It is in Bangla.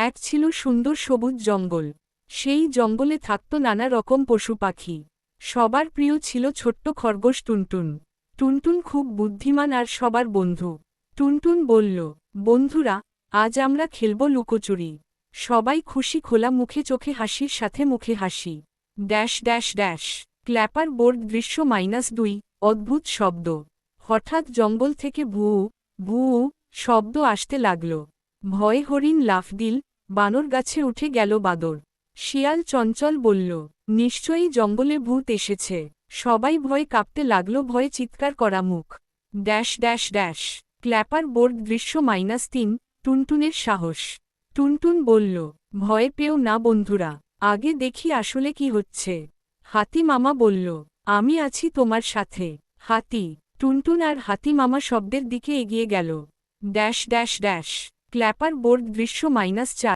এক ছিল সুন্দর সবুজ জঙ্গল। সেই জঙ্গলে থাকত নানা রকম পশু পাখি। সবার প্রিয় ছিল ছোট্ট খরগোশ টুনটুন। টুনটুন খুব বুদ্ধিমান আর সবার বন্ধু। টুনটুন বলল, বন্ধুরা, আজ আমরা খেলব লুকোচুরি। সবাই খুশি, খোলা মুখে, চোখে হাসির সাথে মুখে হাসি। Dash dash dash. Clapper board দৃশ্য -2। অদ্ভুত শব্দ। হঠাৎ জঙ্গল থেকে ভূ ভূ শব্দ আসতে লাগল। ভয়ে হরিণ লাফ দিল, বানর গাছে উঠে গেল বাদর। শিয়াল চঞ্চল বলল, নিশ্চয়ই জঙ্গলে ভূত এসেছে। সবাই ভয়ে কাঁপতে লাগল, ভয়ে চিৎকার করা মুখ। Dash dash dash. Clapper board দৃশ্য -3। টুনটুনের সাহস। টুনটুন বলল, ভয় পেও না বন্ধুরা, আগে দেখি আসলে কি হচ্ছে। হাতি মামা বলল, আমি আছি তোমার সাথে। হাতি। টুনটুন আর হাতি মামা শব্দের দিকে এগিয়ে গেল। Dash dash dash. Clapper board দৃশ্য -4।